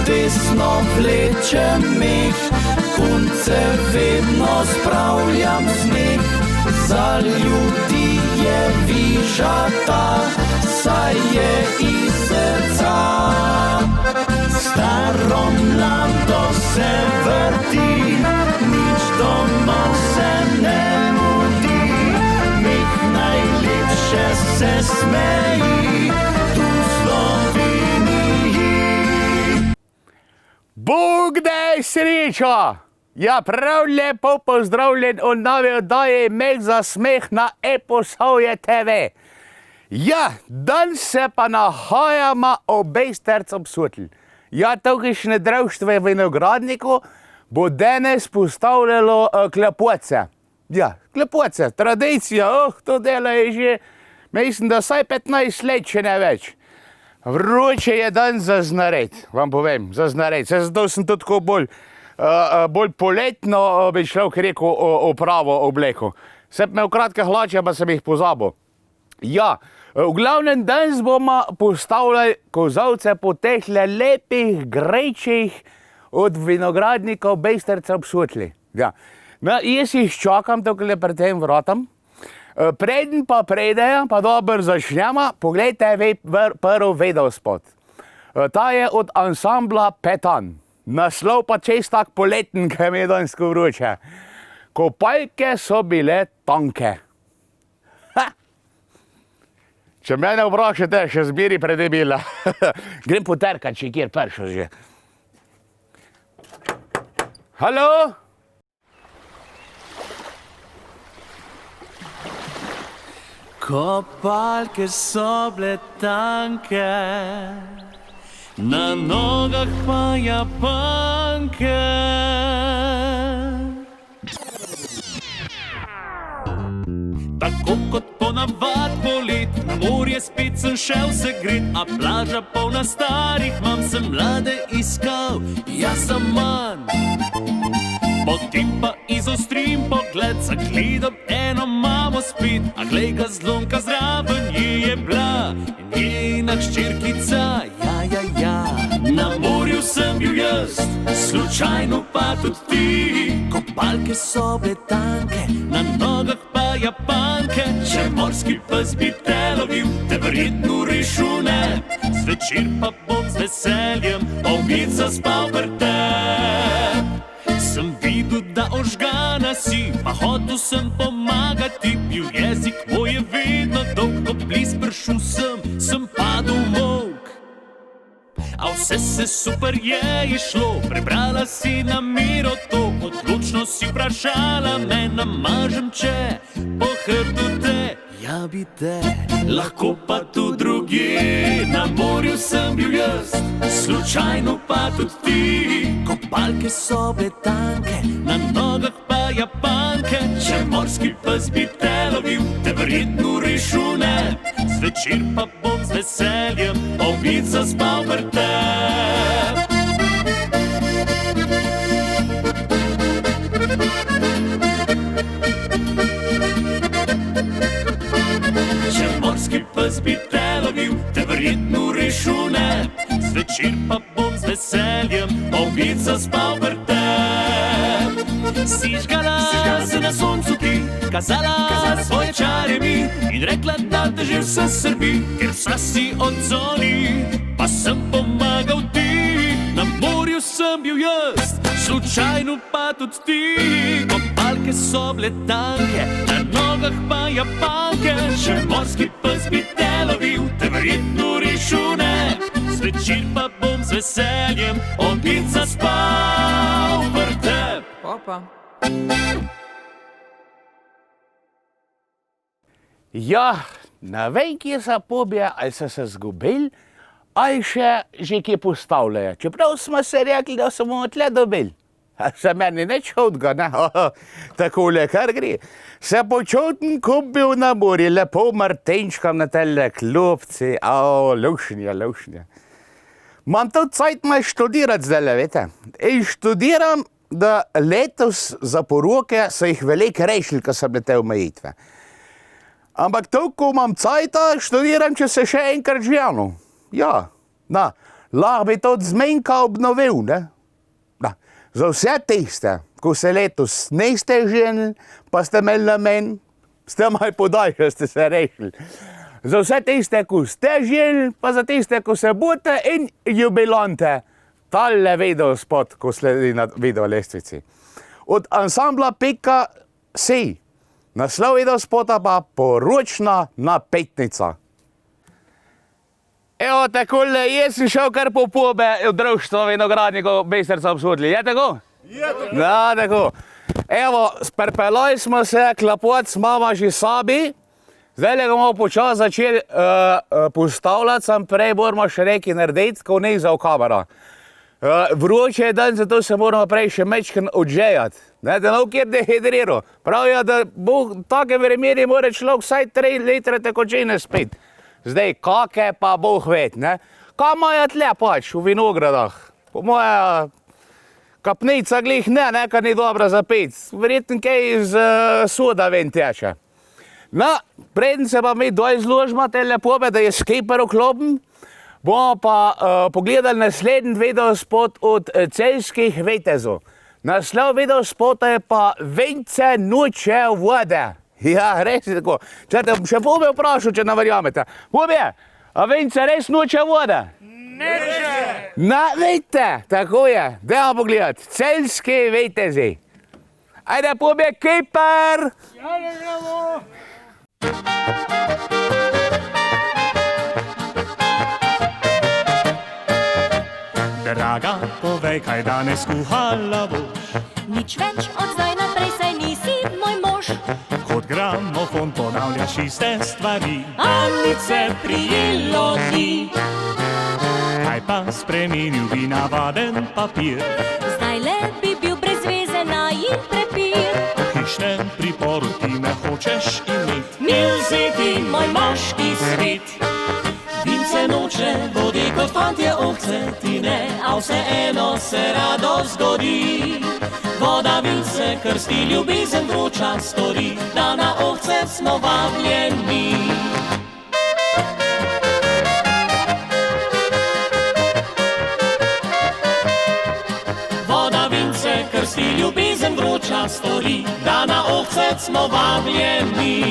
vesno vlečem mih, punce vedno spravljam smeh. Za ljudi je vižata, saj je iz srca. Staro mlado se vrti, nič doma se ne mudi. Mih najlepše se smeji, tu v Sloveniji. Bog daj srečo! Ja, prav lepo pozdravljen v novi oddaji Meh za smeh na ePosavje TV. Ja, danes se pa nahajamo v Bejstercu ob Sotli. Ja, tukajšnje društvo v vinogradniku bo danes postavljalo klepoce. Ja, klepoce, tradicija, to delo je že, mislim, da vsaj 15 let, če ne več. Vroče je dan za znared, vam povem, za znared. Zato sem tudi tako bolj poletno, bi človek rekel, opravo obleko. Sem imel kratke hlače, pa sem jih pozabil. Ja, v glavnem danes bomo postavljali kozavce po teh lepih grejčih od vinogradnikov Bejsterca ob Sotli. Ja. No, jaz jih čakam tukaj pred tem vratom. Preden pa pridejo, pa dobro začnemo, poglejte prvi videospot. Ta je od ansambla Petan. Naslov pa čez tak poleten, ki mi je danes vroče. Kopalke so bile tanke. Ha! Če mene vprašate, še zbiri predebila. Grem poterkat, če kjer pršo že. Halo? Kopalke so bile tanke, na nogah pa japanke. Tako kot ponavad polet, na morje spet sem šel se gret, a plaža polna starih mam sem mlade iskal, jaz sem manj. Potem pa izostrim pogled, zagledam eno mamo spet, a glej ga zlomka zraven je bila njena hčerkica, ja. Na morju sem bil jaz, slučajno pa tudi ti. Kopalke so bile tanke, na nogah pa japanke. Če morski pes bi te lovil, te verjetno rešil ne. Zvečer pa bom z veseljem obid zaspal vrtep. Sem videl, da ožgana si, pa hotel sem pomagati. Bil jezik moj je vedno dolg, ko bliz prišel sem padel molk. A vse se super je išlo, prebrala si na miro to, odločno si vprašala me, namažem če po hrbtu te. Ja bi te, lahko pa tu drugje, na morju sem bil jaz, slučajno pa tudi ti. Kopalke so bile tanke, na nogah pa japanke. Če morski pes bi te lovil, te verjetno rešil ne. Zvečer pa bom z veseljem obid zaspal vrtep. Če morski pes bi te lovil, te verjetno rešil ne. Zvečer pa bom z veseljem obid zaspal vrtep. Si žgala se na soncu ti, kazala svoje čare mi in rekla, da te že vse srbi, ker vsa si odzoni, pa sem pomagal ti. Na morju sem bil jaz, slučajno pa tudi ti. Kopalke so bile tanke, na nogah pa japanke. Če morski pes bi te lovil, te verjetno rešil ne. Zvečer pa bom z veseljem obid zaspal vrtep. Opa. Ja, ne vem, kje so pobje, ali so se zgubili, ali še že kje postavljajo. Čeprav smo se rekli, da so bomo tle dobili. A se meni nič hudega, ne? Takole kar gre. Se počutim, ko bil na morju, lepo martenčkam na tele klopci, lušnja. Imam tudi cajt malo študirati zdajle, veste. In študiram, da letos za poroke so jih veliko rešili, ko so bile te omejitve. Ampak to, ko imam cajta, študiram, če se še enkrat živano. Ja, lahko bi tudi zmenka obnovil, ne? Da. Za vse tiste, ko se letos niste ženili, pa ste imeli namen, ste malo podaljšali, ste se rešili. Za vse tiste, ko ste ženili, pa za tiste, ko se boste in jubilante, tale videospot, ko sledi na videolestvici. Od ansambla Pika.si. Naslov videospota pa Poročna napetnica. Evo takole, jaz sem šel kar po pobe v društvo vinogradnikov Bistrica ob Sodli. Je tako? Je tako. Da, tako. Evo, pripeljali smo se klapot, mama že sabi. Zdaj le bomo počasi začeli postavljati, sam prej moramo še nekaj narediti, ko ne za v kamera. Vroče je dan, zato se moramo prej še mečken odžejati. Ne, da ne bo kjer dehidriral. Pravijo, da bo v takem vremeni mora človek vsaj 3 litre tekočine spiti. Zdaj, kake pa Bog ved, ne? Kaj imajo tle pač v vinogradah? Po moja kapnica glih ne, nekaj ni dobra za pit. Verjetno kaj iz soda ven teče. No, preden se pa mi doj zložimo te lepobe, da je skiper vklopen, bomo pa pogledali naslednji videospot od celjskih vitezov. Naslov videospota je pa Vence noče vode. Ja, res je tako. Čete, še Bobje vprašal, če ne verjamete. Bobje, a Vence res noče vode? Neče! Na, vidite, tako je. Dajmo pogledati. Celjski vitezi. Ajde, Bobje, kiper! Ja, ne gremo! Draga, povej, kaj danes kuhala boš. Nič več od zdaj naprej, saj nisi moj mož. Kot gramofon ponavljaš iste stvari. A nič se prijelo ni. Kaj pa spremenil bi navaden papir? Zdaj le bi bil brez veze najin prepir. V hišnem priporu ti me hočeš imet. Mil si ti moj moški svit. Vince noče, vodi kot fantje ovce, ti ne, a vseeno se rado zgodi. Voda vince krsti, ljubezen vroča stori, da na ovce smo vabljeni. Voda vince krsti, ljubezen vroča stori, da na ovce smo vabljeni.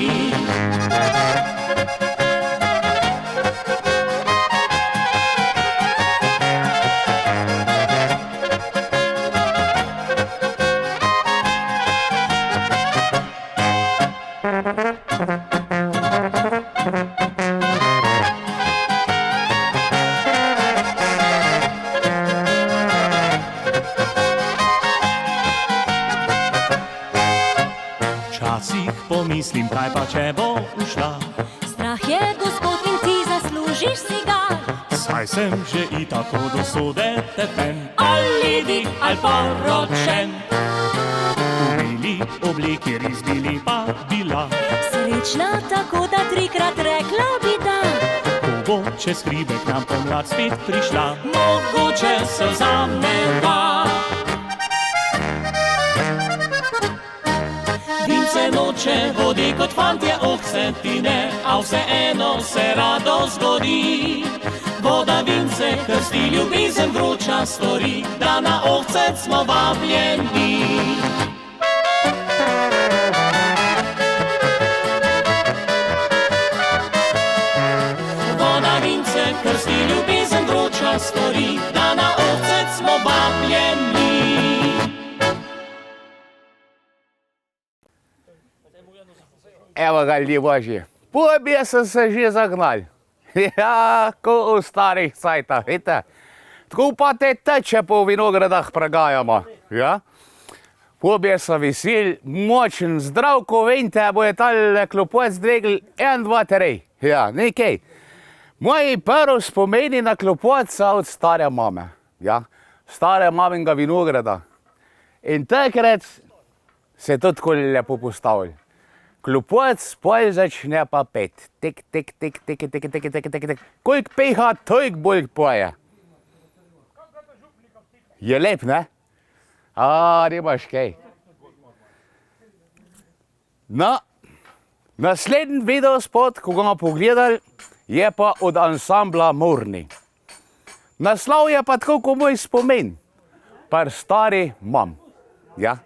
Včasih pomislim, kaj pa če bo ušla. Strah je gospod in ti zaslužiš si ga. Saj sem že i tako do sode tepen. Ali dik ali poročen. V beli obleki res bili pa bila. Srečna tako, da 3-krat rekla bi da. Ko bo čez hribek nam pomlad spet prišla. Mogoče se vzameva. Vince noče, vodi kot fantje ovce, ti ne, a vseeno se rado zgodi. Voda vince krsti, ljubezen vroča stori, da na ovce smo vabljeni. Voda vince krsti, ljubezen vroča stori, da na ovce smo vabljeni. Evo ga, ljudi božji. Pobje so se že zagnali. Ja, ko v starih cajtah, vidite? Tako pa te teče po vinogradah pregajamo. Ja? Pobje so veseli, močen, zdrav, ko vente, bo je tale klopot zdvegli 1, 2, 3. Ja, nekaj. Moji prvi spomeni na klopot so od stare mame. Ja? Stare maminga vinograda. In takrat se to tako lepo postavili. Klopot spoj začne pa pet. Tik, tik, tik, tik, tik, tik, tik, tik, tik, tik. Kolik peha, toliko bolj poje. Je lep, ne? A, nimaš kaj. No, naslednji videospot, ko ga bomo pogledali, je pa od ansambla Morni. Naslov je pa tako, kot moj spomin. Par stari mam. Ja.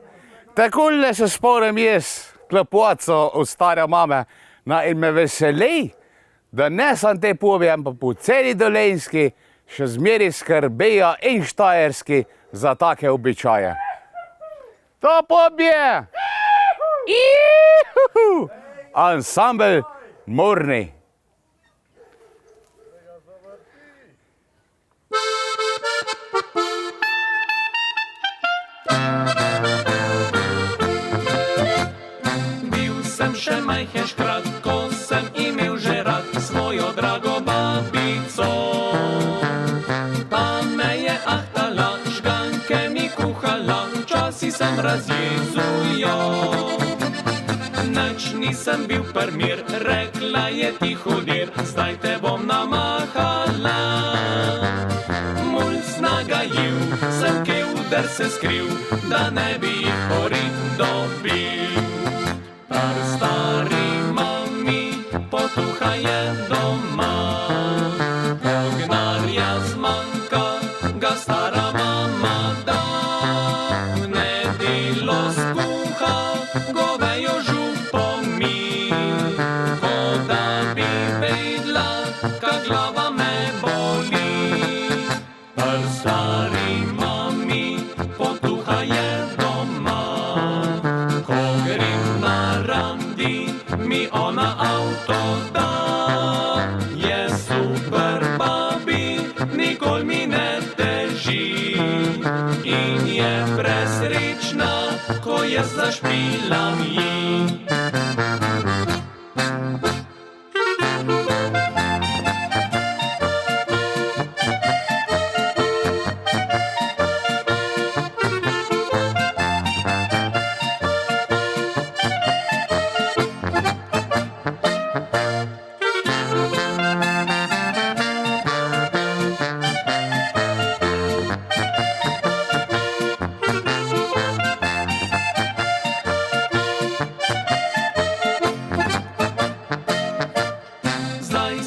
Takole se spomnim jaz, klepoco od stare mame, in me veseli, da ne sam te pobi, ampak po celi Dolenjski še zmeri skrbijo in Štajerski za take običaje. To pobje! Ansambel Morni. Sem še majhen škrat, ko sem imel že rad svojo drago babico. Pa me je ahtala, žganke mi kuhala, včasih sem razjezil jo. Nič nisem bil primir, rekla je ti hudir, zdaj te bom namahala. Mulj snagajil, sem kevder se skril, da ne bi jih porit dobil. Par stari mami, potuha je doma, ognarja zmanjka, ga stara mama da. V nedeljo skuha, govejo župo mi, ko da bi vedla, kak glava me boli. Par stari mami, potuha je doma, ko grem na randi, mi ona avto da. Je super babi, nikoli mi ne teži, in je presrečna, ko jaz zašpilam ji.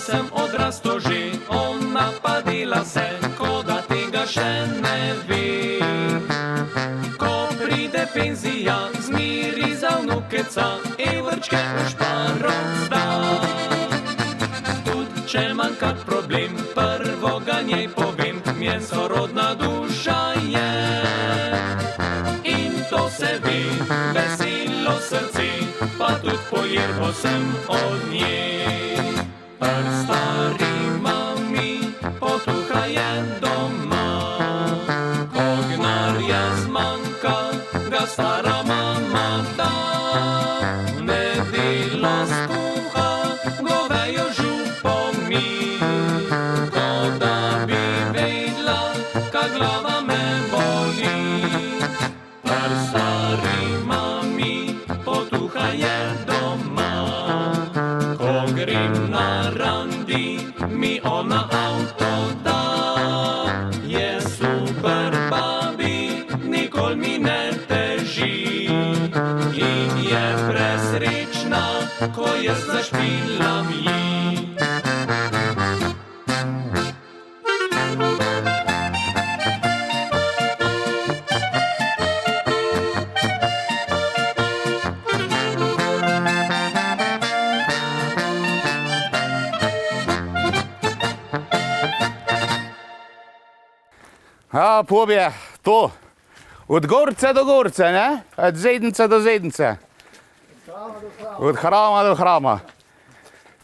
Sem odrasto že, ona pa dela se, ko da tega še ne ve. Ko pride penzija, zmiri za vnukeca, evrčke v šparok zda. Tud, če manj kak problem, prvo ga njej povem, njen sorodna duša je. In to se ve, veselo srce, pa tudi pojerbo sem od nje. Par stari mami, potuha je doma, ko gnarja zmanjka, ga stara mama da. V nedeljo skuha, govejo župo mi, ko da bi vedla, kak glava me boli. Par stari mami, potuha je doma, ko grem na randi, mi ona avto da. Je super babi, nikoli mi ne teži, in je presrečna, ko jaz zašpilam ji. A, pobje, to. Od gorce do gorce, ne? Od zednice do zednice. Od hrama do hrama.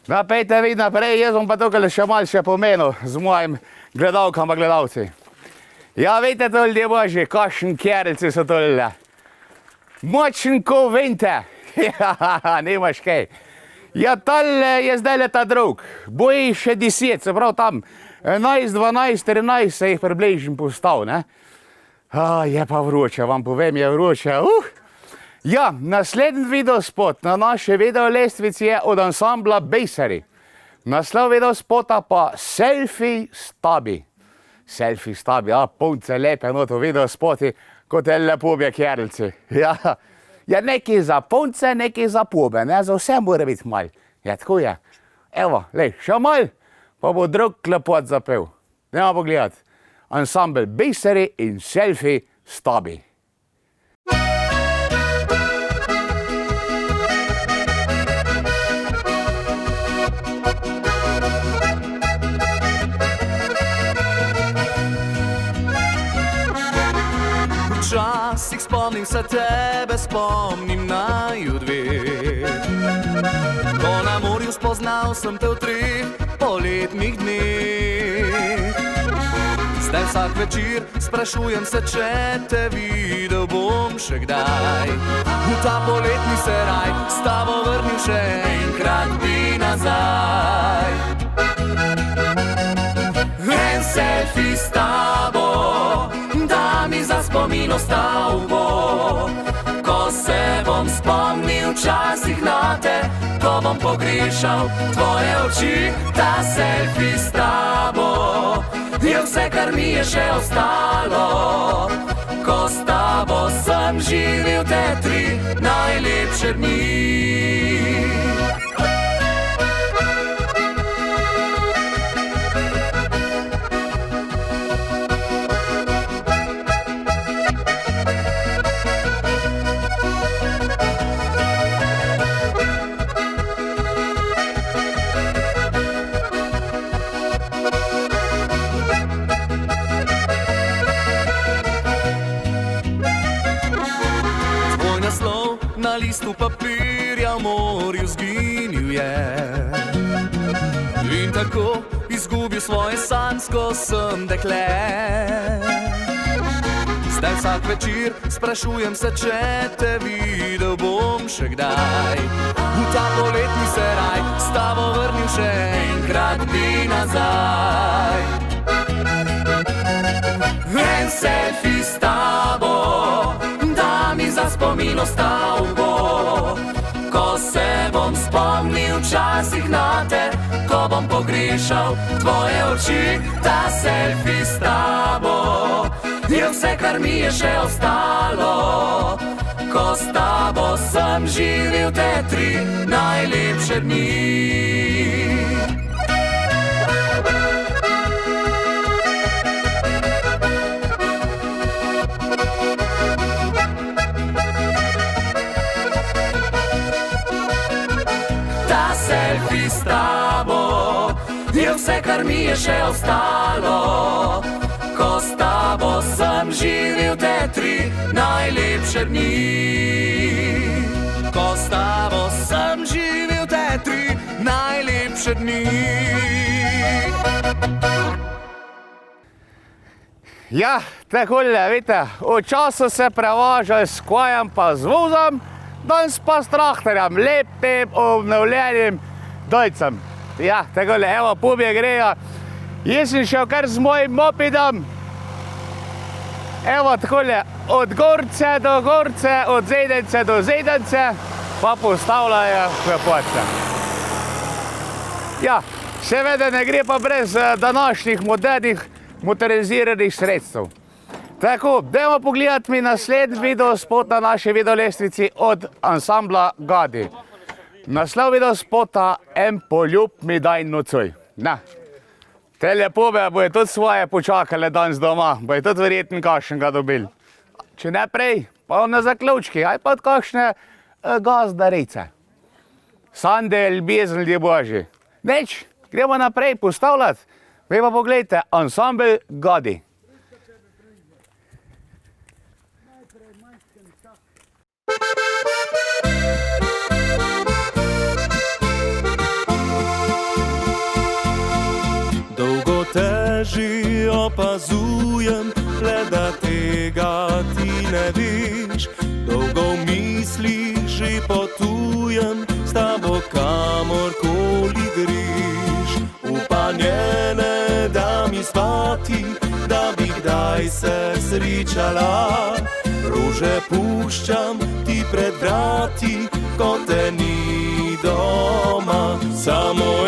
Da, pejte vi naprej, jaz bom pa tukaj še malo še pomenil z mojim gledalkam pa gledalci. Ja, veste to, ljudje božji, kakšen kerelci so tole. Močen ko vente. Ja, nimaš kaj. Ja, tole je zdaj ta drug. Boji še 10, se pravi tam 11, 12, 13 se jih približim postal, ne? Je pa vroče, vam povem, je vroče. Ja, naslednji videospot na naši videolestvici je od ansambla Bejsari. Naslov videospota pa Selfie s tabi. Selfie s tabi, punce lepe not v videospoti, kot je lepobje kerlci. Ja, nekaj za punce, nekaj za pobe, ne? Za vse mora biti mal. Ja, tako je. Evo, lej, še mal, pa bo drug klepot zapel. Dajmo pogledati. ansambl Biseri in Selfie s tobi. Včasih spomnim se tebe, spomnim naju dve. Ko na morju spoznal sem te v 3 poletnih dneh. Zdaj vsak večer sprašujem se, če te videl bom še kdaj. V ta poletni seraj s tabo vrnil še enkrat bi nazaj. En selfie s tabo, da mi za spomin ostal bo. Ko se bom spomnil včasih na te, ko bom pogrešal tvoje oči. Ta selfie s tabo je vse, kar mi je še ostalo. Ko s tabo sem živel te 3 najlepše dni. Na listu papirja v morju zginil je in tako izgubil svoje sanjsko sem dekle. Zdaj vsak večer sprašujem se, če te videl bom še kdaj. V ta poletni seraj s tabo vrnil še enkrat bi nazaj. En selfie s tabo, da mi za spomin ostal bo. Ko se bom spomnil včasih na te, ko bom pogrešal tvoje oči. Ta selfie s tabo je vse, kar mi je še ostalo. Ko s tabo sem živel te 3 najlepše dni. Selfie s tabo je vse, kar mi je še ostalo. Ko s tabo sem živel te 3 najlepše dni. Ko s tabo sem živel te 3 najlepše dni. Ja, takole, vidite, v času se prevažali s kojem pa z vozom, danes pa s traktorjem, lepim, obnovljenim dojcem. Ja, takole, evo, pubje grejo. Jaz sem šel kar z mojim mopedom. Evo, takole, od Gorce do Gorce, od Zejdence do Zejdence, pa postavljajo klepoce. Ja, seveda ne gre pa brez današnjih modernih motoriziranih sredstev. Tako, dajmo pogledati mi naslednji videospot na naši videolestvici od ansambla Gadi. Naslov videospota En poljub mi daj nocoj. Na, tele pube bojo tudi svoje počakale danes doma, bojo tudi verjetno kakšnega dobili. Če ne prej, pa na zaključki, ali pa od kakšne gazdarice. Sande, ljubezen, ljudje božji. Neč, gremo naprej postavljati. Vi pa pogledajte, ansambl Gadi. Dolgo te že opazujem, le da tega ti ne veš. Dolgo v mislih že potujem, s tabo kamorkoli greš. Upanje ne da mi spati, da bi kdaj se srečala. Rože puščam ti pred vrati, ko te ni doma. Samo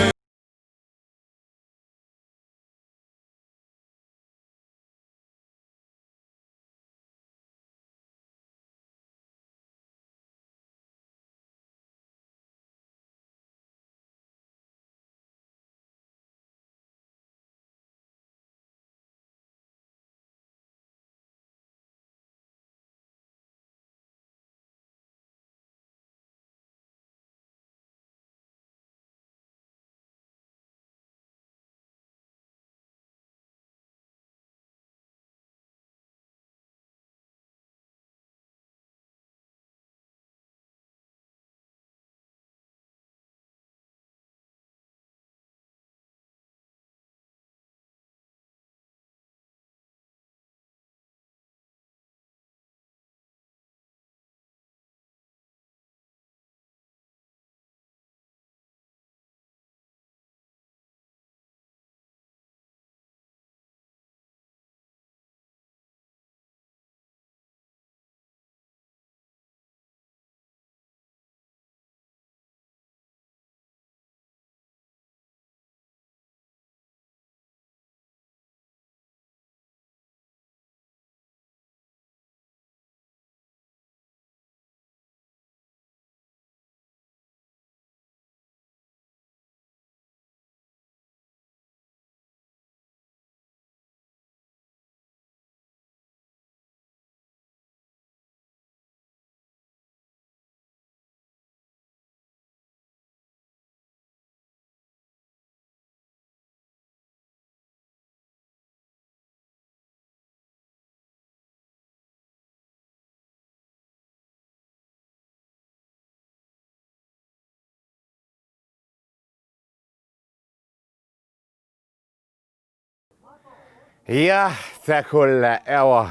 Ja, takole, evo.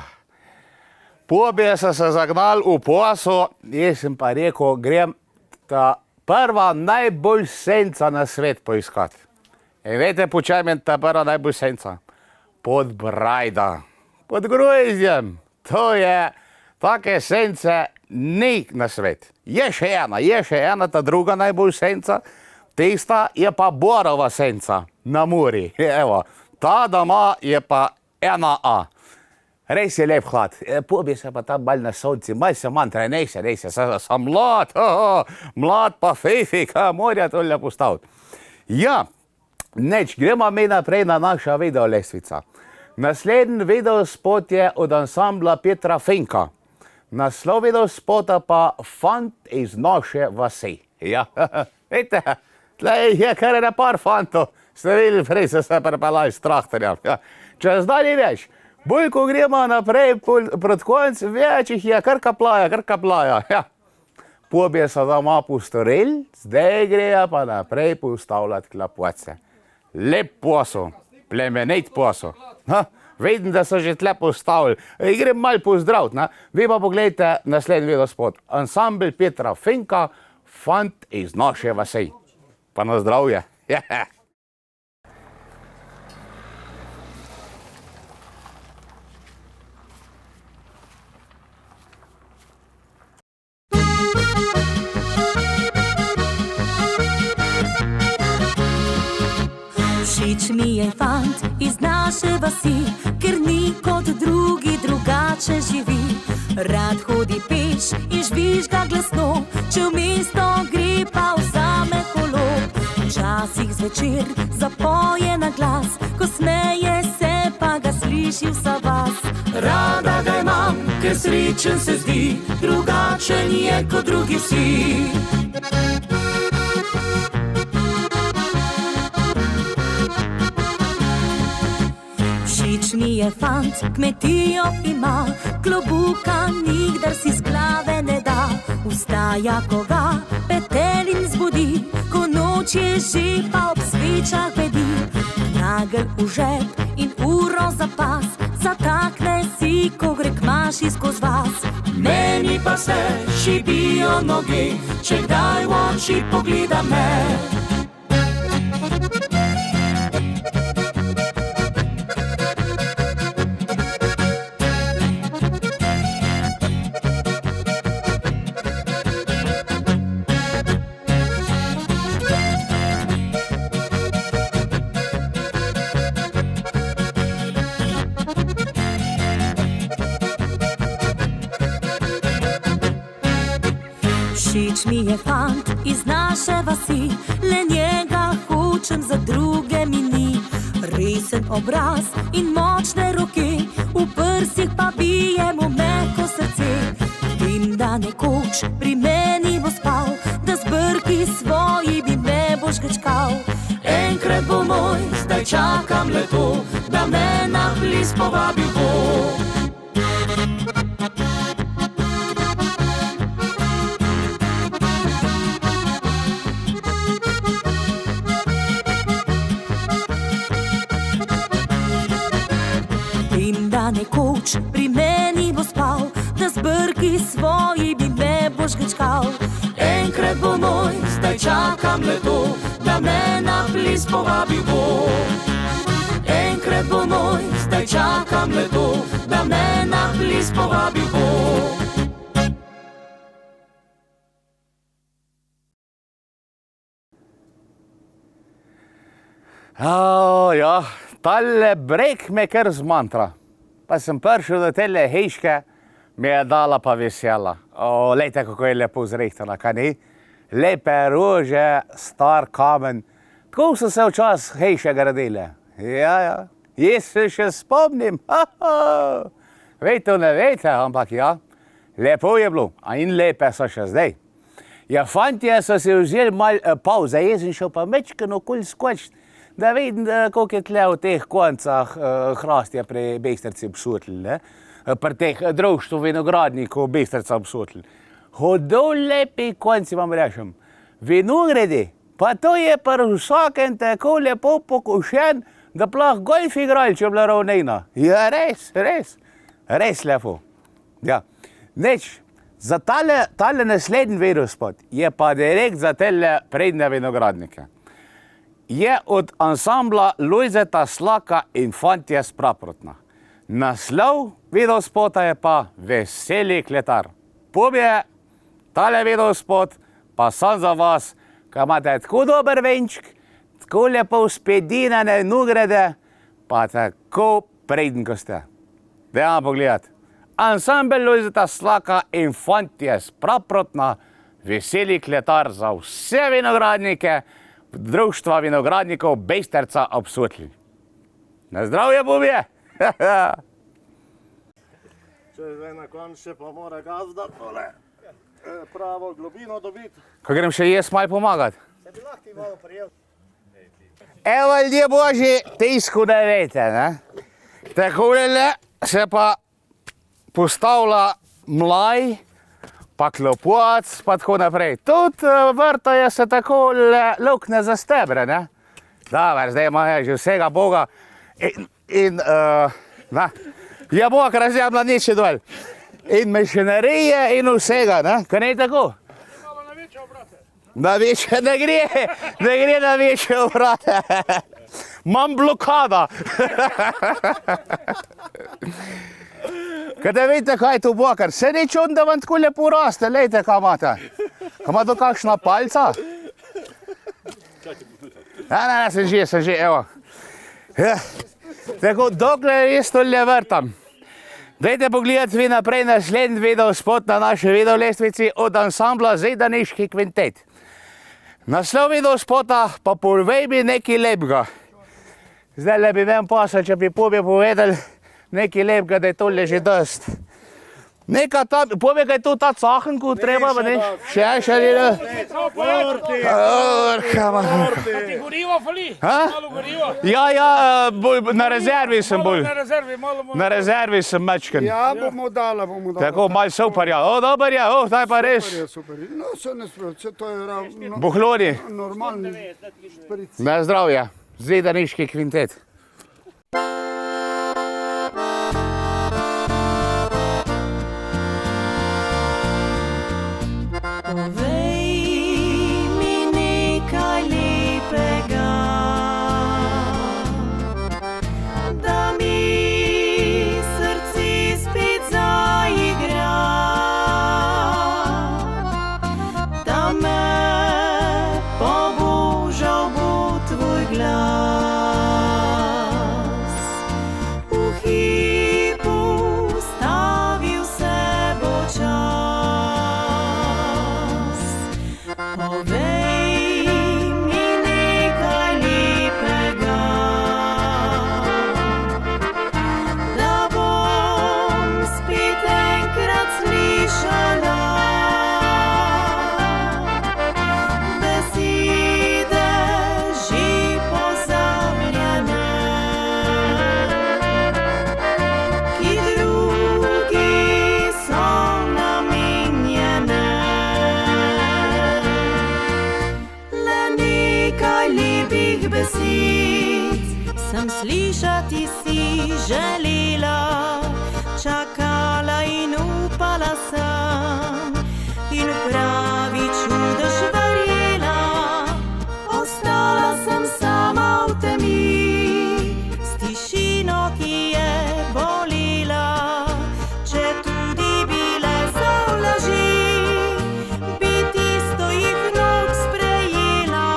Pobje so se zagnali v posel, jaz sem pa rekel, grem ta prva najbolj senca na svet poiskati. In veste, po čem je ta prva najbolj senca? Pod brajda, pod grozdjem. To je, take sence ni na svet. Je še ena, ta druga najbolj senca, tista je pa borova senca na Muri. Evo, ta doma je pa 1A. Res je lep hlad, pobje se pa tam malj na sonci, malj se manj trenejse, sem mlad, mlad pa fejfik, morja tole postaviti. Ja, neč, gremo mi naprej na naša video lestvica. Naslednji video spot je od ansambla Petra Finka. Naslov video spota pa Fant iz naše vasi. Ja, vidite, tle je kar ene par fantov, ste videli, prej se prepelali s traktorjem. Ja. Če zdaj ni več, bolj ko gremo naprej proti koncu, več jih je kar kaplaja. Ja. Pobje so doma postorili, zdaj grejo pa naprej postavljati klapoce. Lep posel, plemenit posel. Vidim, da so že tle postavili. Grem malo pozdraviti. Vi pa pogledajte naslednji video spot. Ansambl Petra Finka, Fant iz naše vasi. Pa na zdravje. Všeč mi je fant iz naše vasi, ker ni kot drugi drugače živi. Rad hodi peš in žvižga glasno, če v mesto gre pa vzame kolo. Včasih zvečer zapoje na glas, ko smeje se pa ga sliši vsa vas. Rada ga imam, ker srečen se zdi, drugačen je kot drugi vsi. Všeč mi je fant, kmetijo ima, klobuka nikdar si z glave ne da. Vstaja, ko ga petelin zbudi, ko noč je že pa ob svečah bedi. Nagelj v žep in uro za pas, zatakne si, ko gre k maši skozi vas. Meni pa se šibijo noge, če kdaj v oči pogleda me. Všeč mi je fant iz naše vasi, le njega hočem, za druge mi ni. Resen obraz in močne roke, v prsih pa bije mu mehko srce. Vem, da nekoč pri meni bo spal, da z brki svoji bi me bo žgečkal. Enkrat bo moj, zdaj čakam le to, da me na ples povabil bo. Nekoč pri meni bo spal, da z brki svoji bi me bo žgečkal. Enkrat bo moj, zdaj čakam le to, da me na ples povabil bo. Enkrat bo moj, zdaj čakam le to, da me na ples povabil bo. Ja, tale breg me kar zmantra. Pa sem prišel do tele hiške, mi je dala pa vesela. Lejte, kako je lepo zrihtana, kaj ni? Lepe rože, star kamen. Tako so se včasih hiše gradile. Ja, jaz se še spomnim. Vejte, ne vejte, ampak ja, lepo je bilo, a in lepe so še zdaj. Ja, fantje so si vzeli malo pauze, jaz sem šel pa mečkano okoli skočiti, da vidim, koliko je tle v teh koncah hrastja pri Bistrici obsutili, pri teh društvu vinogradnikov Bistrica obsutili. Hodov lepi konci vam rečem. Vinogradi, pa to je pri vsakem tako lepo pokošen, da bi lahko golf igrali, če je bila ravnina. Ja, res lepo. Ja, nič, za tale naslednji videospot je pa direkt za tele prednje vinogradnike. Je od ansambla Lojzeta Slaka in Fantje s Praprotna. Naslov videospota je pa Veseli kletar. Pobje, tale videospot pa sam za vas, ki imate tako dober venčk, tako lepo spedinane nugrede, pa tako preden, ko ste. Dajmo pogledati. Ansambel Lojzeta Slaka in Fantje s Praprotna, Veseli kletar za vse vinogradnike, Društva vinogradnikov Bejsterca ob Sotli. Na zdravje, pobje! Če zdaj na koncu še pa mora gazda tole pravo globino dobiti. Ko grem še jaz malo pomagati. Se bi lahko ti malo prijel. Evo, ljudje božji, tisko da vete, ne? Takole se pa postavlja mlaj, pa klopovac, pa tako naprej. Tudi vrtajo se tako lukne za stebre, ne? Dobar, zdaj ima že vsega Boga. Ja, Bog razjabla nič dol. In mašinerije in vsega, ne? Kaj ne tako? Malo na večje obrate. Na večje, ne gre na večje obrate. Imam blokada. Kaj da vidite, kaj je to bokar? Se ni čudno, da vam tako lepo raste, lejte, kaj imate. Kaj ima to kakšna palca? Ne, sem že, evo. Ja. Tako, dokler jaz to le vrtam. Dajte pogledati vi naprej naslednji videospot na naši videolestvici od ansambla Zidaniški kvintet. Naslov videospota pa povej mi nekaj lepega. Zdaj le bi vem posel, če bi pobje povedali nekaj lepega, da je tole že dost. Neka ta, povej, kaj je to ta cahen, ko treba, ne? Še ni da. Ti gorivo fali? Ha? Malo gorivo? Ja, na rezervi sem bolj. Na rezervi, malo. Na rezervi sem mačken. Ja, bomo dala. Tako, malo super, ja. O, dober je, taj pa res. Super. No, se ne spravi, to je ravno Buhloni. normalni špric. Na zdravje. Zidaniški kvintet. Povej mi nekaj lepega, da mi srce spet zaigra, da me pobožal bo tvoj glas. V hipu stavil se bo čas. Povej mi nekaj lepega, da bom spet enkrat slišala besede že pozabljene, ki drugi so namenjene. Nekaj lepih besed sem slišati si želela, čakala in upala sem in pravi čudež verjela. Ostala sem sama v temi, s tišino, ki je bolela, če tudi bile so laži, bi tisto jih nog sprejela.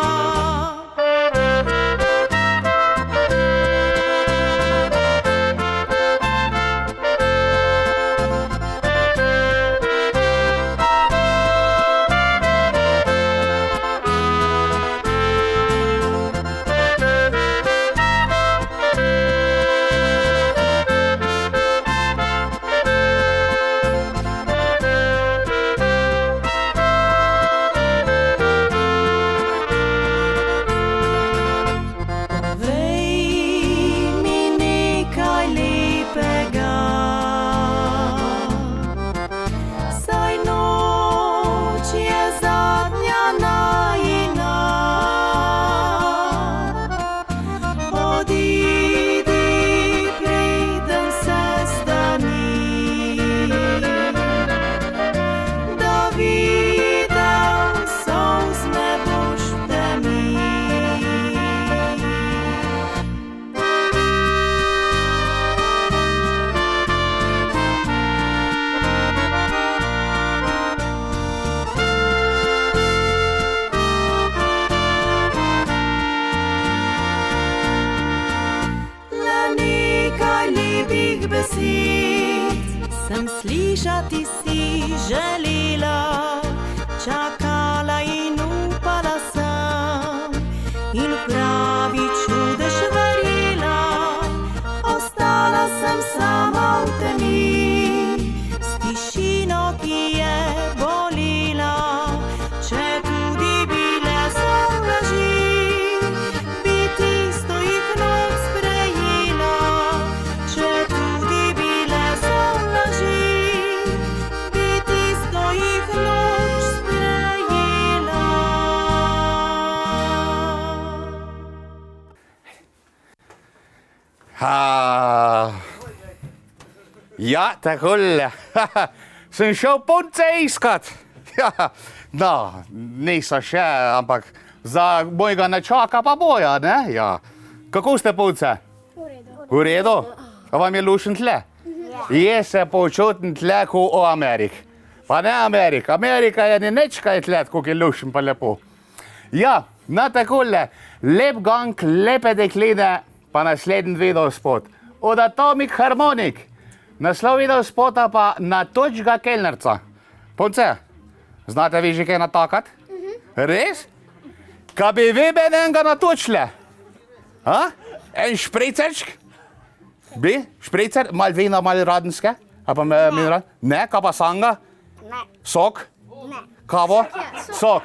găsit, să-mi slișa ti si želila, čakala in upala sem, in pravi čudež verjela, ostala sem sama v temi, s tišino, ki je bolila, če tudi bile so laži, bi tisto jih noč sprejela, če tudi bile so laži, bi tisto jih noč sprejela. Ja, takole. Sem šel punce iskat. Ja, no, niso še, ampak za mojega nečaka pa boja, ne? Ja. Kako ste punce? V redu. A vam je lušen tle? Jaz se počutim tle kot o Ameriki. Pa ne Amerika. Amerika je nič kaj tle, kako je lušen pa lepo. Ja, na takole. Lep gang, lepe dekline, pa naslednji videospot. Od Atomic Harmonic. Naslov videospota pa Natočga kelnerca. Punce, znate vi že kaj natakat? Res? Kaj bi vi enega natočile? A? En špricerčk? Bi? Špricer? Mal vina, mal radenske? A pa mineral? Ne, kaj pa sanga? Ne. Sok? Ne. Kavo? Sok.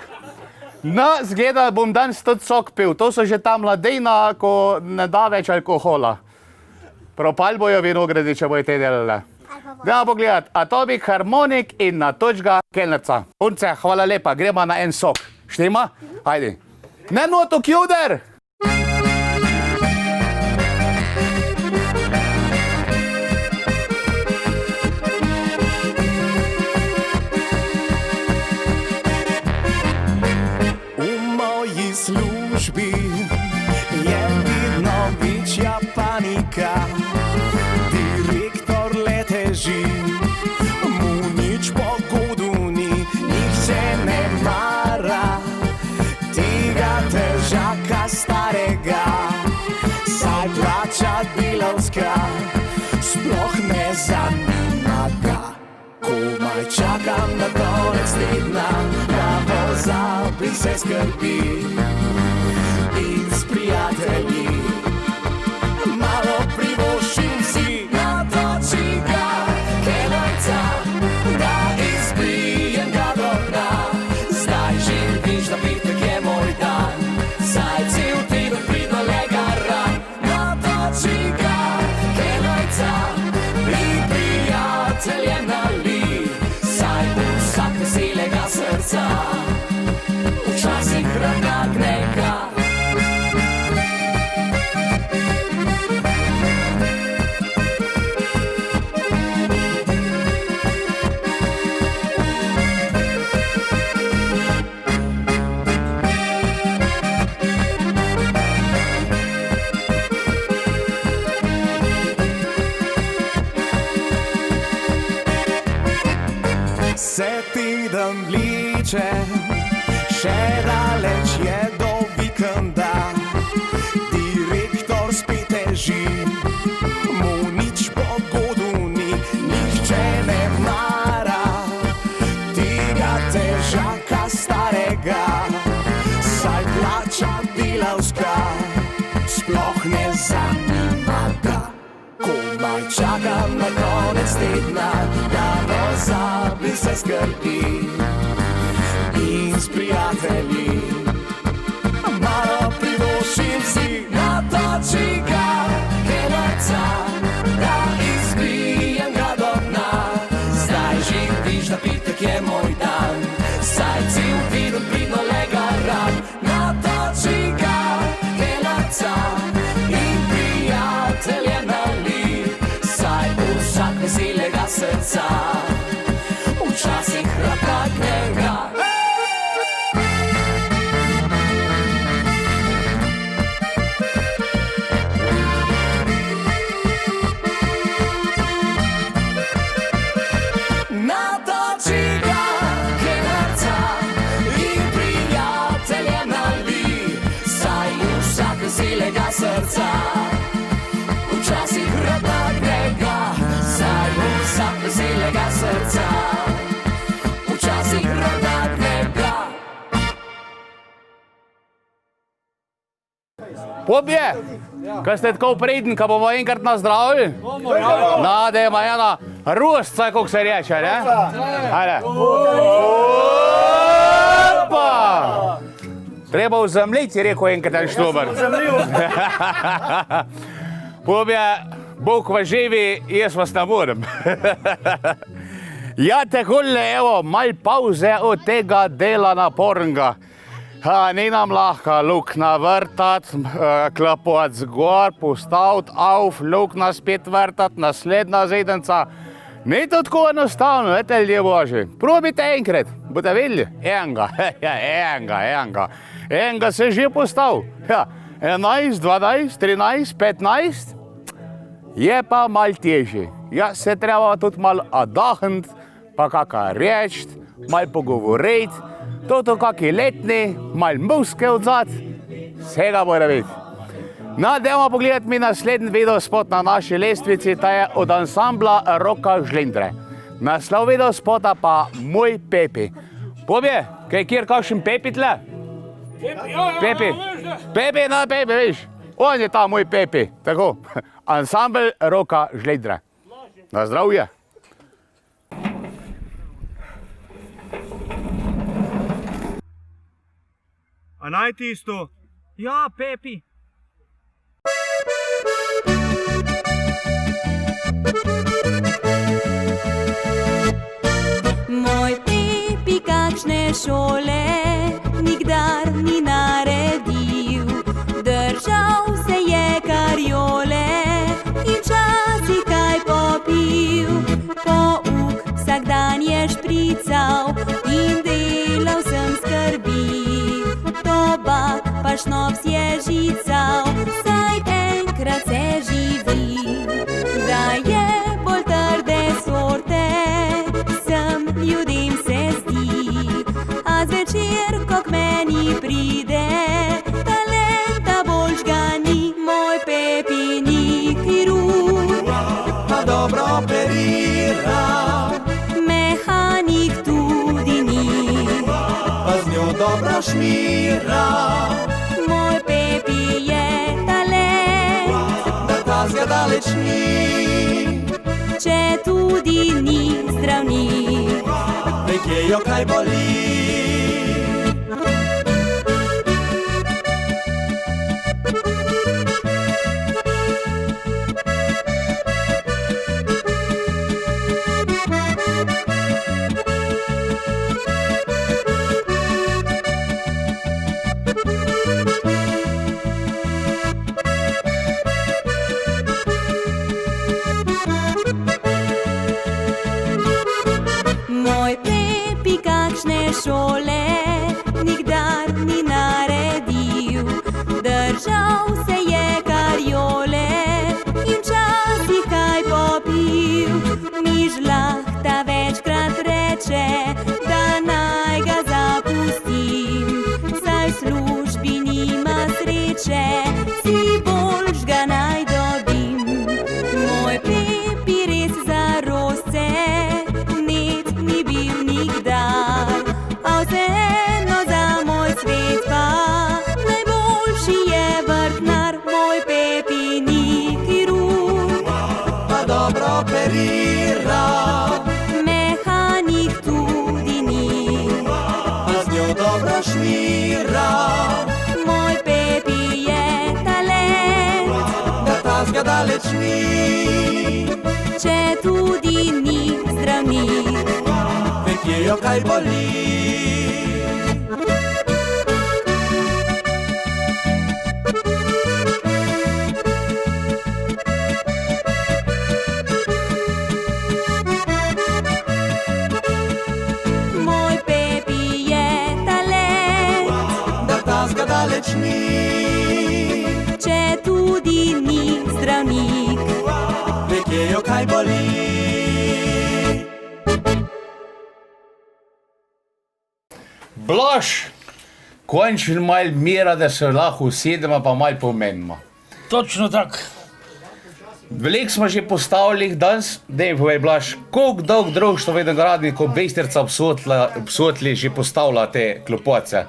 No, zgleda, bom danes tudi sok pil. To so že ta mladina, ko ne da več alkohola. Propal bojo vinogradi, če bojo te delale. Gremo pogledat Atomic Harmonic in Natočga kelnerca. Punce, hvala lepa, gremo na en sok. Štima? Ajde. Ne noto kjuder! V moji službi je vidno večja panika. Direktor le teži, mu nič pogodu ni, nihče ne mara tega težaka starega. Saj plača delavska sploh ne zanima ga. Komaj čakam na konec tedna, da pozabi se skrbi in s prijatelji malo privoščim si. Natočiga kelnerca, da izpijem ga do dna. Zdaj že viš, da petek je moj dan, saj cel teden pridno le garam. Natočiga kelnerca in prijatelje nali, saj vsak veselega srca včasih nagne ga. Se teden vleče, še daleč je do vikenda. Direktor spet teži, mu nič pogodu ni, nihče ne mara tega težaka starega. Saj plača delavska sploh ne zanima ga. Komaj čakam na konec tedna, da pozabi se skrbi in s prijatelji malo privoščim si. Natočiga kelnerca, da izpijem ga do dna. Zdaj že viš, da petek je moj dan, saj cel teden pridno le garam. Natočiga kelnerca in prijatelje nali, saj vsak veselega srca včasih natakne ga. Natočiga kelnerca in prijatelje nali, saj vsak veselega srca včasih natakne ga. Pobje, ko ste tako preden, ko bomo enkrat nazdravili? No, da ima ena rostca, kako se reče, ne? Ajde. Opa! Treba vzemljiti, je rekel enkrat en štober. Pobje, Bog vas živi, jaz vas ne morem. Ja, takole, evo, mal pauze od tega dela napornega. Ni nam lahko luknja vrtat, klapovat zgor, postaviti auf, luknja spet vrtat, naslednja zidenca. Ni to tako enostavno, vete, ljudje božji. Probite enkrat, boste videli? Enega, enega se že postavil. Ja, 11, 12, 13, 15, je pa mal težje. Ja, se treba tudi mal adahniti, pa kaka reči, mal pogovoriti, to kaki letni, mal muske odzad, vsega mora biti. No, dajmo pogledati mi naslednji videospot na naši lestvici, ta je od ansambla Roka Žlindre. Naslov videospota pa Moj Pepi. Pobje, kaj kjer kakšen Pepi tle? Pepi, Pepi, no Pepi, viš, on je ta Moj Pepi, tako. Ansambl Roka Žlindre. Na zdravje. A naj tisto? Ja, Pepi. Moj Pepi kakšne šole nikdar ni naredil. Držal se je karjole in včasih kaj popil. Pouk vsak dan je šprical in delal sem skrbi. Tobak pa šnops je žical, saj enkrat se živi. Da je bolj trde sorte, sem ljudem se zdi. A zvečer, ko k meni pride, talenta boljš ga ni. Moj Pepi ni kirurg, Pa dobro operira, mehanik tudi ni. pa z njo dobro šmira, Moj Pepi je talent, da ta zga daleč ni. če tudi ni zdravnik. Nekje jo kaj boli. Moj Pepi kakšne šole nikdar ni naredil. Držal se je karjole in včasih kaj popil. Mi žlahta večkrat reče, da naj ga zapustim. Saj v službi nima sreče, si boljš ga naj dobim. Moj Pepi res zarosce, ni bil nikdar, a vseeno za moj svet pa najboljši je vrtnar. Moj Pepi ni kirurg, Pa dobro operira, mehanik tudi ni. pa z njo dobro šmira, Moj Pepi je talent, da ta zga daleč ni. če tudi ni zdravnik. Nekje jo kaj boli. Moj Pepi je talent, Da ta zga daleč ni. če tudi ni zdravnik. Nekje jo kaj boli. Blaž, končen mal mira, da se lahko usedemo pa mal pomenimo. Točno tak. Veliko smo že postavili danes, da jim povej Blaž, koliko dolg društvo vinogradnikov Bistrica ob Sotli že postavlja te klopoce?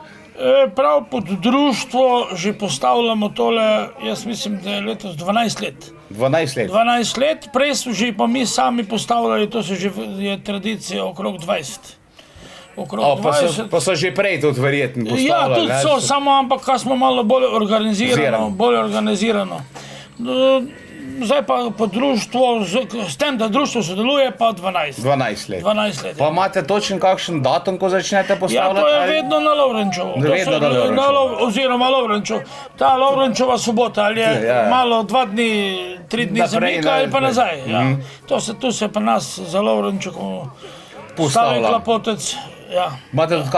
Prav pod društvo že postavljamo tole, jaz mislim, da je letos 12 let. 12 let. 12 let, prej smo že pa mi sami postavljali, to se že je tradicija okrog 20. Okrog O, 20. pa so že prej tudi verjetno Ja, postavljali. tudi ne? so, samo ampak kaj smo malo bolj organizirano. Zdaj pa po društvu, s tem, da društvo sodeluje, pa 12. 12 let. 12 let. Pa imate točen kakšen datum, ko začnete Ja, postavljati? to je ali- vedno na Lovrenčevo. Vedno na Lovrenčevo. Oziroma Lovrenčevo. Ta Lovrenčeva sobota, ali je Ja. malo 2 dni, 3 dni Naprej, zamika ali pa nazaj. nazaj. Ja. Tu se pa nas za Lovrenčevo Postavlja. stavi klapotec. Ja. Imate tudi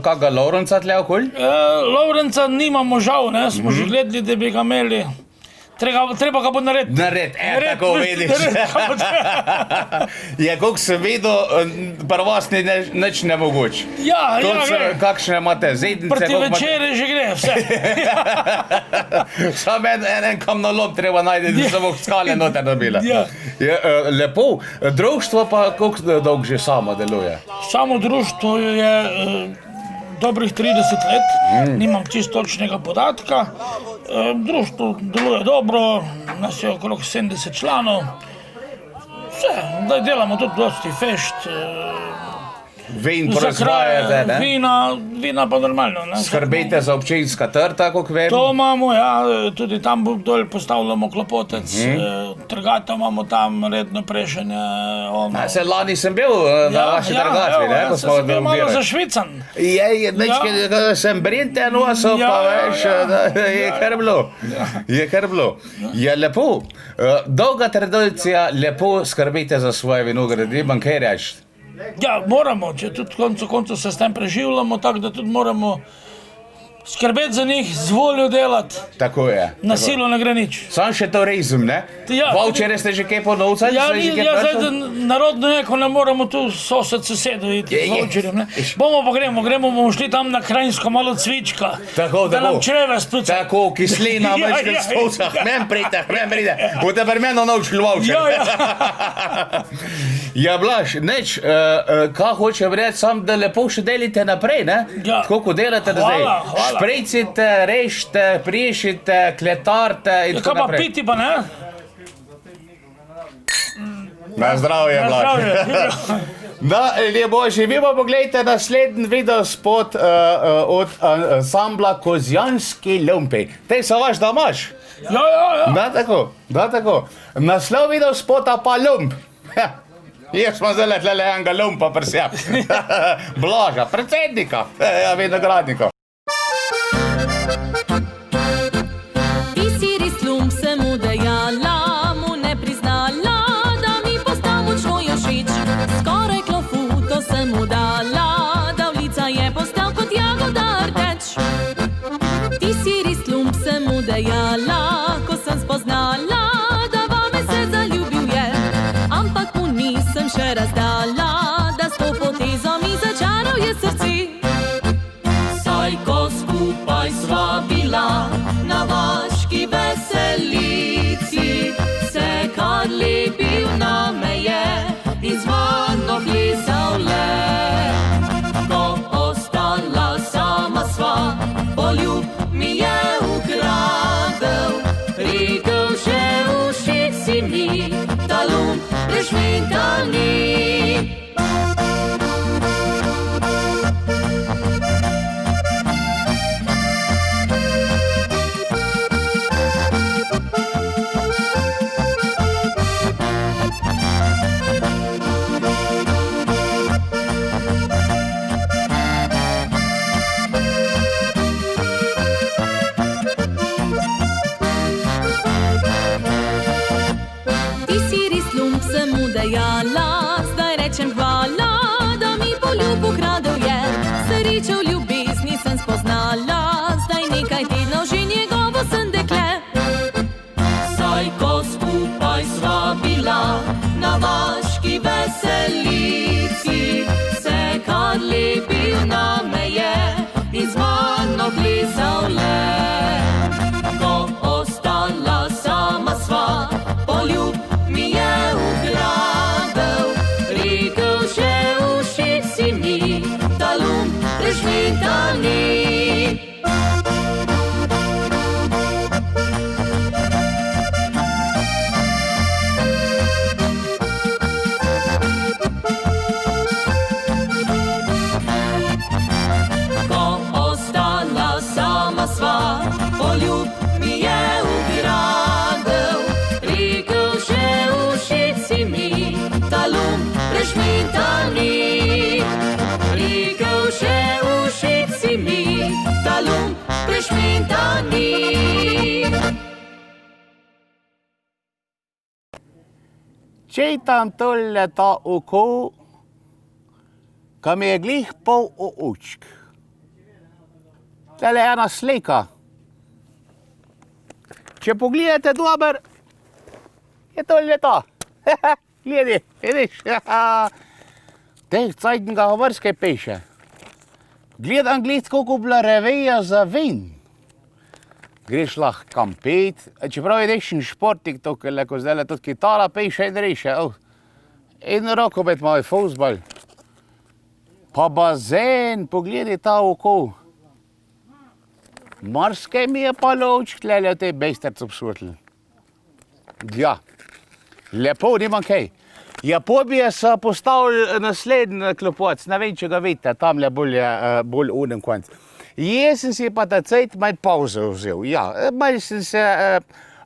kakega Lovrenca tle okoli? Lovrenca nimamo žal, ne? Smo že gledali, da bi ga imeli. Treba ga bo narediti. Nared, tako vidiš. Je, koliko sem videl, prvostni nič ne mogoč. Ja, gre. Kakšne imate zednice? Proti večeri že gre, vse. Samo en kamnolom treba najti, da se bo skale noter dobila. Ja. Lepo. Društvo pa koliko dolgo že samo deluje? Samo društvo je dobrih 30 let, nimam čisto točnega podatka. Društvo deluje dobro, nas je okrog 70 članov. Vse, zdaj delamo tudi dosti fešt, Vin za proizvajate, kraje, ne? vina pa normalno. Ne? Skrbite za občinska trta, koliko vem. To imamo, ja, tudi tam dol postavljamo klopotec, trgatev imamo tam, redno prešenje. Se lani sem bil na vaši trgatvi, ne, ko smo sem bil malo odbirali. zašvican. Sem brinte nosil, Ja, pa veš, ja, da je kar bilo. Je kar bilo. Je lepo. Dolga tradicija, lepo skrbite za svoje vinograde, imam kaj reči. Ja, moramo, če tudi koncu se s tem preživljamo, tako da tudi moramo skrbeti za njih, z voljo delati, Tako je. na silo ne gre nič. Sam še to rezum, ne? Ja. Vavčere ste že kaj ponovcali? Ja, Ste že kaj zdaj, pršali? narodno je, ko ne moremo tu sosed sosedu iti Je, z voucherjem, ne. je. Bomo šli tam na Krajinsko malo cvička, Tako, da nam tako. čreve spuca. Tako, kislina, Ja, večkrat ja, spolca. Men pride. Boste pri meni naučili vavčer. Ja, ja. Ja, Blaž, neč, kaj hočem reči, sam da lepo še delite naprej, ne? Ja. Tako kot delate Hvala, zdaj. hvala. Šprejcite, rešite, prišite, kletarite in Ja, tako kaj pa naprej. piti pa ne? Na zdravje, Na Blaž. zdravje. Da, ljudje božji, vi pa pogledajte naslednji video spot od ansambla Kozjanski lumpi. Te so vaš domaš? Ja. Da tako. Naslov video spota pa lump. Ja. Jaz smo zdaj tle enega lumpa pri sebi. Blaža, predsednika, ja, vinogradnika. Ti si res lump, sem mu dejala, mu ne priznala, da mi postal močno jo všeč. Skoraj klofuto sem mu dala, da v lica je postal kot jagoda rdeč. Ti si res lump, sem mu dejala, ko sem spoznala, da vame se zaljubil je. Ampak mu nisem še razdala, da s to potezo mi začaral je srce. Saj ko skupaj sva bila na vaški veselici, se kar lepil na me je in z mano plesal le. Ko ostala sama sva, poljub mi je ukradel, rekel še všeč si mi, ta lump prešminkan ni. Ti si res lump, sem mu dejala, zdaj rečem hvala, da mi poljub ukradel je. Srečo v ljubezni sem spoznala, zdaj nekaj tednov že njegovo sem dekle. Saj ko skupaj sva bila na vaški veselici, se kar lepil na me je in z mano plesal le. Ko ostala sama sva, poljub mi je ukradel, rekel prešmintani, rekel še všeč si mi, talum prešmintani. Čitam tole to oko, ki mi je glih pol očk. Tele je ena slika. Če pogledate dober, je tole to. Gledi, vidiš? Teh cajtnega vrske piše. Gledam kako bila reveja za vin. Greš lahko kampet, čeprav je nekšen športik tukaj, ko zdaj tudi kitara piše in reše. In rokomet moj fuzbal. Pa bazen, pogledaj ta oko. Marske mi je pa loč, tlele te bejsterc obsvetli. Ja, lepo, nimam kaj. Ja, pobije so postavili naslednji klopoc, ne vem, če ga vidite, tamle bolj unem konc. Jaz sem si pa ta cajt malo pauzo vzel, ja, malo sem se,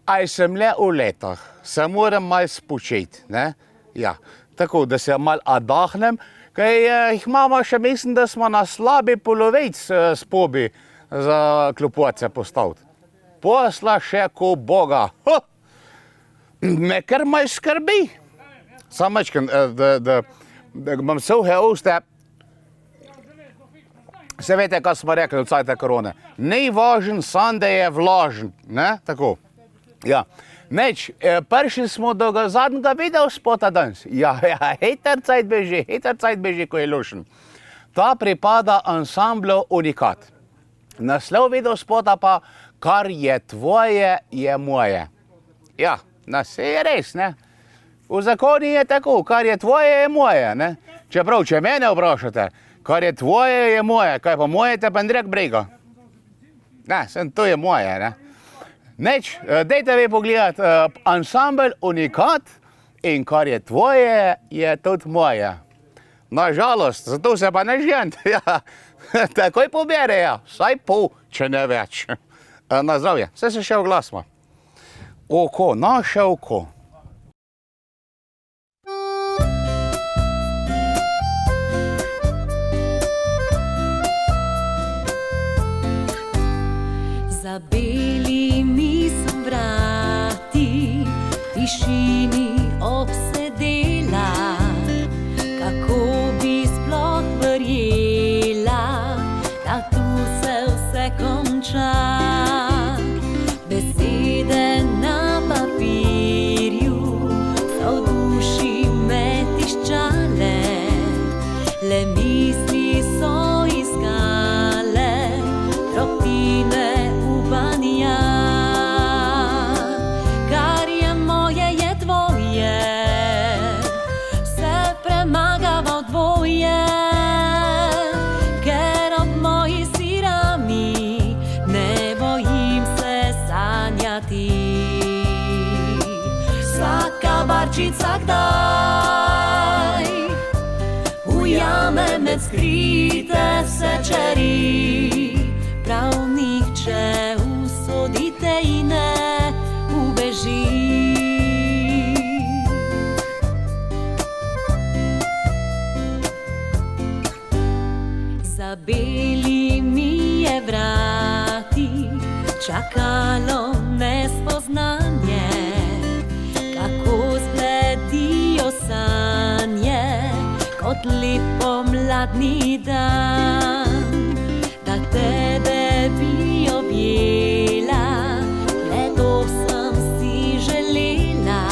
aj sem le v letah, se moram malo spočiti, ne, ja, tako, da se malo adahnem, kaj jih imamo še, mislim, da smo na slabi polovic spobi za klopoce postaviti. Posla še ko Boga, me kar malo skrbi. Sam mačkan, da imam suhe usta. Se veste, kaj smo rekli od cajta korone. Ni važen, sam da je vlažen, ne, tako. Ja, neč, prišli smo do zadnjega videospota danes. Ja, hiter cajt beži, ko je lušen. Ta pripada ansamblu Unikat. Naslov videospota pa, kar je tvoje, je moje. Ja, se je res, ne. V zakoni je tako, kar je tvoje, je moje, ne. Čeprav, če mene vprašate, kar je tvoje, je moje, kaj pa moje, te pa drek briga. Ne, sem to je moje, ne. Neč, dejte vi pogledati ansambl Unikat in kar je tvoje, je tudi moje. Nažalost, zato se pa ne žent, ja. Takoj poberejo, vsaj pol, če ne več. Na zdravje, se še oglasimo. Oko, naše oko. Za belimi so vrati, tišini obsedela, kako bi sploh verjela, da tu se vse konča. Besede na papirju so v duši me tiščale, le misli so iskale drobtine upanja. Kar je moje, je tvoje, vse premagava dvoje, ker ob moji sirami ne bojim se sanjati. Vsaka barčica kdaj ujame med skrite sečeri, prav nihče usodite in ne ubeži. Za belimi je vrati čakalo nespoznanje, kako zbledijo sanje kot lep pomladni dan, da tebe bi objela, le to sem si želela.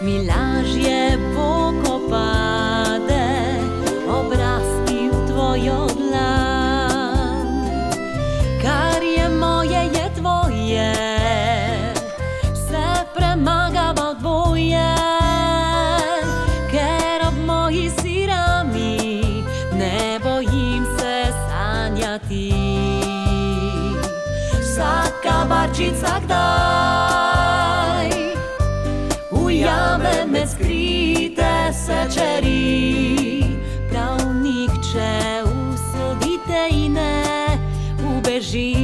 Mi lažje bo, ko pade obrasti v tvojo dlan. Kar je moje, je tvoje, vse premagava dvoje, ker ob moji sirami ne bojim se sanjati. Vsaka barčica kdaj ujame med skrite sečeri, prav nihče usodite in ne ubeži.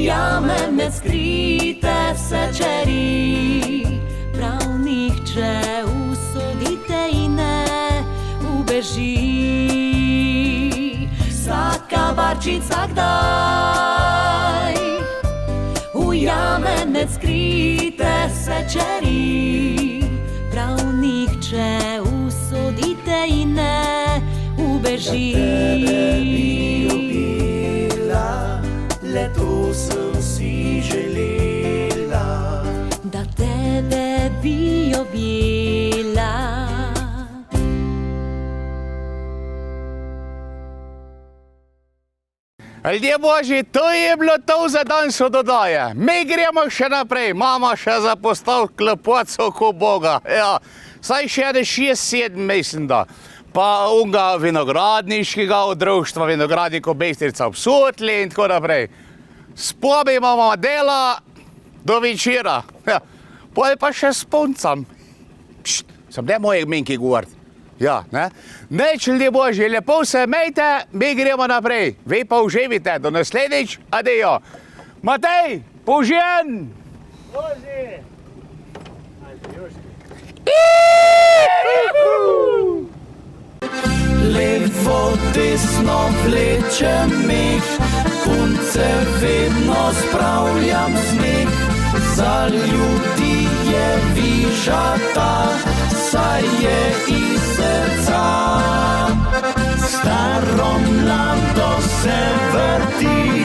ujame med skrite sečeri. Prav nihče usodite in ne ubeži. Vsaka barčica kdaj ujame med skrite sečeri. Prav nihče usodite in ne ubeži. Leto sem si želela, Da tebe bi objela. Ljudje božji, to je bilo to za danes od oddaje. Mi gremo še naprej, imamo še za postaviti klepoco ko Boga. Ja, saj še 6-7 mislim da. Pa unga vinogradniškega od društva vinogradnikov Bistrica ob Sotli in tako naprej. Spobimo dela do večera. Ja, potem pa še s puncam. Sem ne moje minki govoriti. Ja, ne? Neč, ljudje božji, lepo se imejte, mi gremo naprej. Vi pa uživite, do naslednjič, adijo. Matej, použijen! levo, desno vlečem mih, punce vedno spravljam smeh. Za ljudi je vižata, saj je iz srca. Staro mlado se vrti,